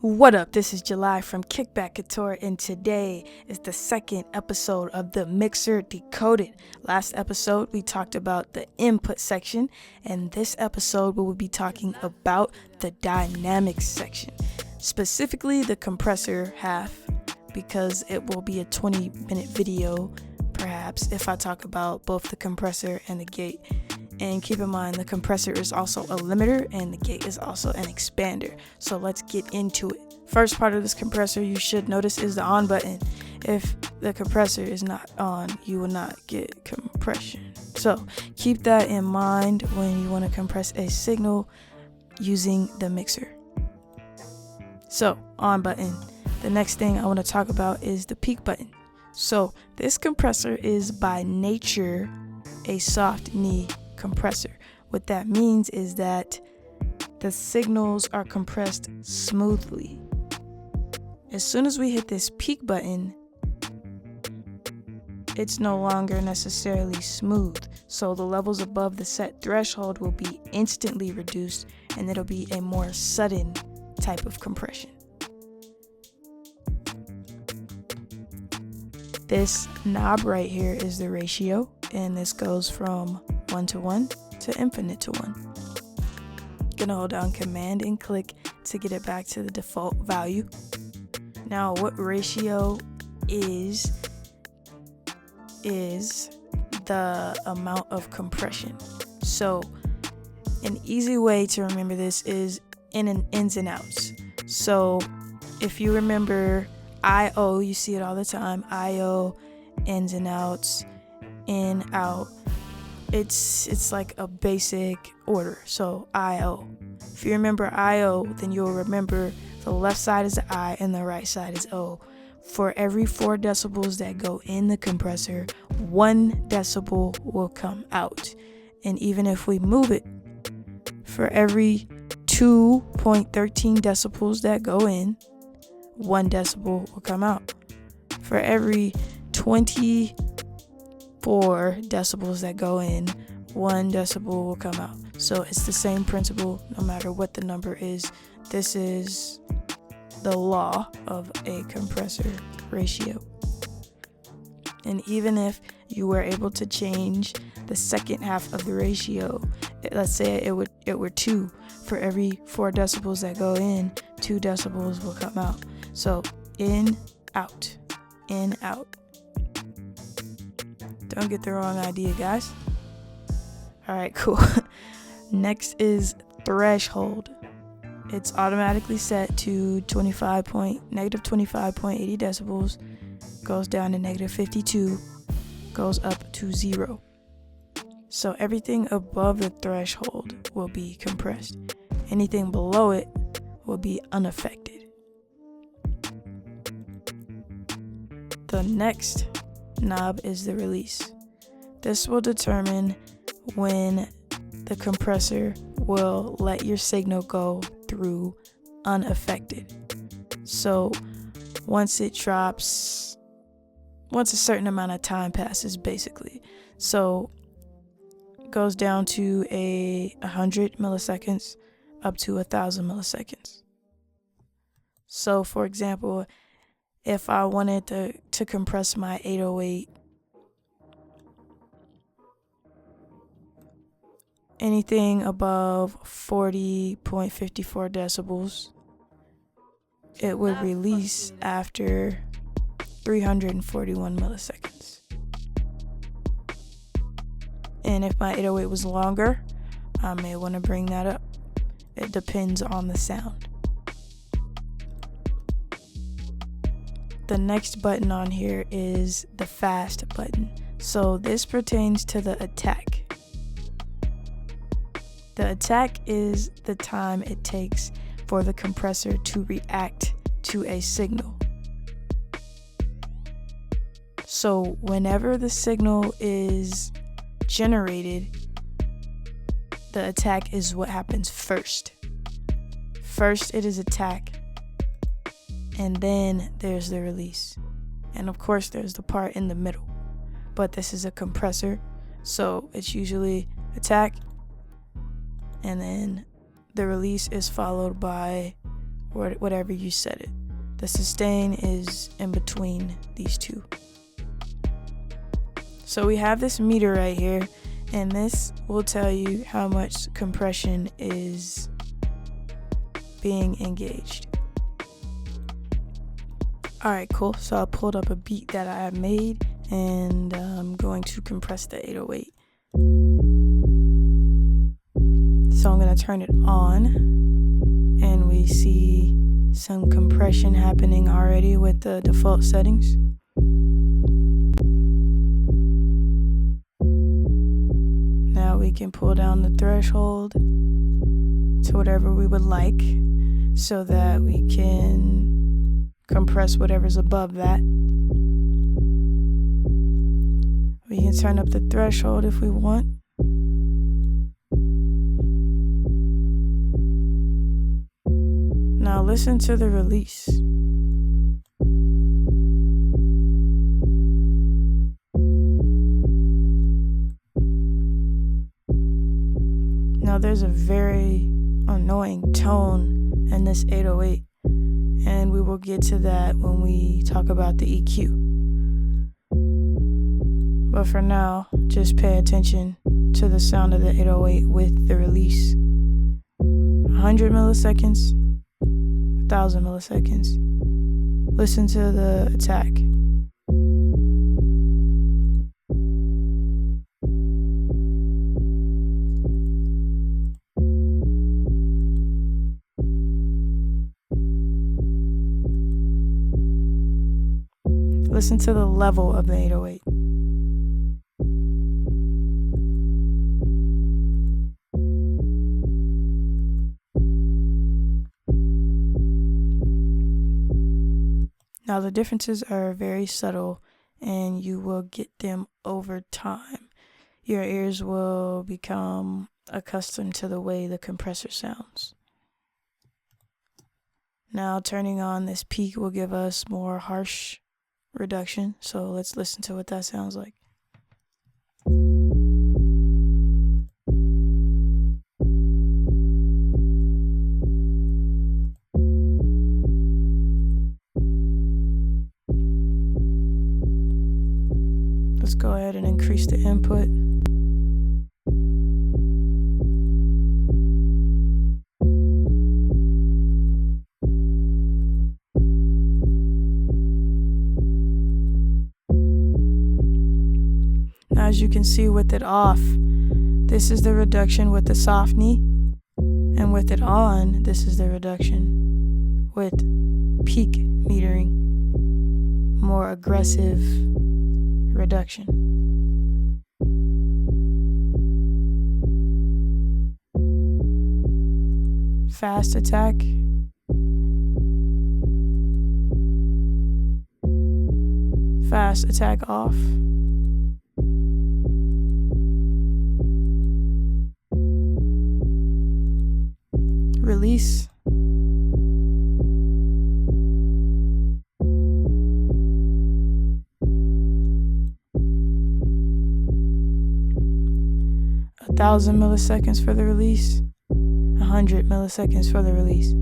What up? This is July from Kickback, Couture, and today is the second episode of the Mixer Decoded. Last episode, we talked about the input section, and this episode, we will be talking about the dynamics section, specifically the compressor half, because it will be a 20-minute video, perhaps, if I talk about both the compressor and the gate. And keep in mind, the compressor is also a limiter and the gate is also an expander. So let's get into it. First part of this compressor you should notice is the on button. If the compressor is not on, you will not get compression. So keep that in mind when you want to compress a signal using the mixer. So on button. The next thing I want to talk about is the peak button. So this compressor is by nature a soft knee compressor. What that means is that the signals are compressed smoothly. As soon as we hit this peak button, it's no longer necessarily smooth. So the levels above the set threshold will be instantly reduced and it'll be a more sudden type of compression. This knob right here is the ratio, and this goes from 1:1 to infinite to 1. Gonna hold down Command and click to get it back to the default value. Now, what ratio is the amount of compression. So, an easy way to remember this is in an ins and outs. So, if you remember I/O, you see it all the time. I/O, ins and outs, in, out. It's like a basic order. So I/O. If you remember I/O, then you'll remember the left side is I and the right side is O. For every 4 decibels that go in the compressor, 1 decibel will come out. And even if we move it, for every 2.13 decibels that go in, 1 decibel will come out. For every 24 decibels that go in, 1 decibel will come out. So it's the same principle no matter what the number is. This is the law of a compressor ratio. And even if you were able to change the second half of the ratio, let's say it were 2, for every 4 decibels that go in, 2 decibels will come out. So in, out, in, out. Don't get the wrong idea, guys. All right, cool. Next is threshold. It's automatically set to negative 25.80 decibels, goes down to negative 52, goes up to 0. So everything above the threshold will be compressed. Anything below it will be unaffected. The next knob is the release. This will determine when the compressor will let your signal go through unaffected. So once a certain amount of time passes, basically. So it goes down to 100 milliseconds up to 1,000 milliseconds. So for example, if I wanted to compress my 808, anything above 40.54 decibels, it would release after 341 milliseconds. And if my 808 was longer, I may want to bring that up. It depends on the sound. The next button on here is the fast button. So this pertains to the attack. The attack is the time it takes for the compressor to react to a signal. So whenever the signal is generated, the attack is what happens first. First it is attack, and then there's the release. And of course there's the part in the middle. But this is a compressor, so it's usually attack, and then the release is followed by whatever you set it. The sustain is in between these two. So we have this meter right here, and this will tell you how much compression is being engaged. Alright, cool. So I pulled up a beat that I have made, and I'm going to compress the 808. So I'm going to turn it on, and we see some compression happening already with the default settings. Now we can pull down the threshold to whatever we would like so that we can compress whatever's above that. We can turn up the threshold if we want. Now listen to the release. Now there's a very annoying tone in this 808, and we will get to that when we talk about the EQ. But for now, just pay attention to the sound of the 808 with the release. 100 milliseconds, 1,000 milliseconds. Listen to the attack. Listen to the level of the 808. Now the differences are very subtle, and you will get them over time. Your ears will become accustomed to the way the compressor sounds. Now turning on this peak will give us more harsh reduction, so let's listen to what that sounds like. Let's go ahead and increase the input. Now, as you can see with it off, this is the reduction with the soft knee, and with it on, this is the reduction with peak metering, more aggressive reduction. Fast attack. Fast attack off. Release. A 1,000 milliseconds for the release. 100 milliseconds for the release.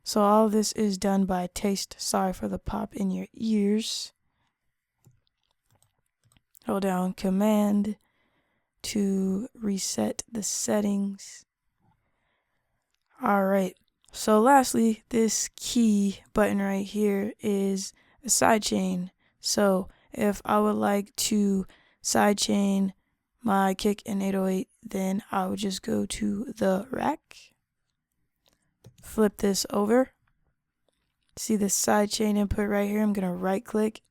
So all of this is done by taste. Sorry for the pop in your ears. Hold down Command to reset the settings. Alright, so lastly, this key button right here is a sidechain. So if I would like to sidechain my kick in 808, then I would just go to the rack, flip this over, see the sidechain input right here. I'm going to right click,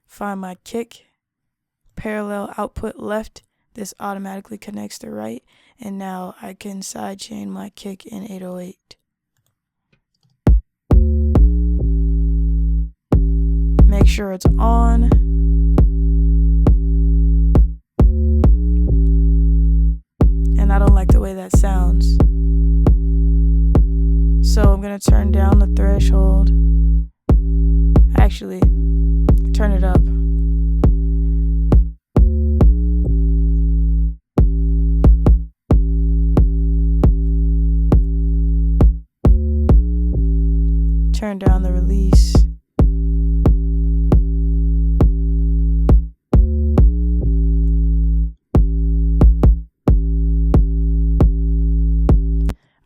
find my kick, parallel output left. This automatically connects to right, and now I can sidechain my kick in 808. Make sure it's on. And I don't like the way that sounds. So I'm going to turn down the threshold. Actually, turn it up. turn down the release.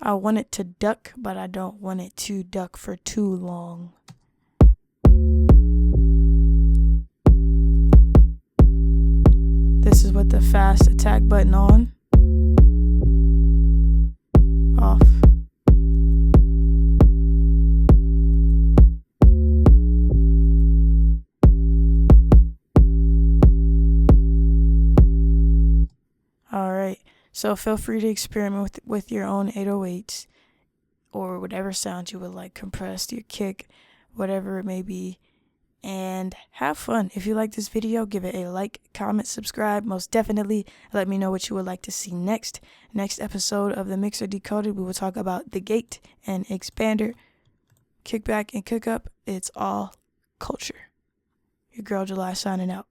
I want it to duck, but I don't want it to duck for too long. This is with the fast attack button on. Off. Alright, so feel free to experiment with your own 808s or whatever sound you would like compressed, your kick, whatever it may be. And have fun. If you like this video, give it a like, comment, subscribe. Most definitely let me know what you would like to see next. Next episode of the Mixer Decoded, we will talk about the gate and expander, kickback and cook up. It's all culture. Your girl July signing out.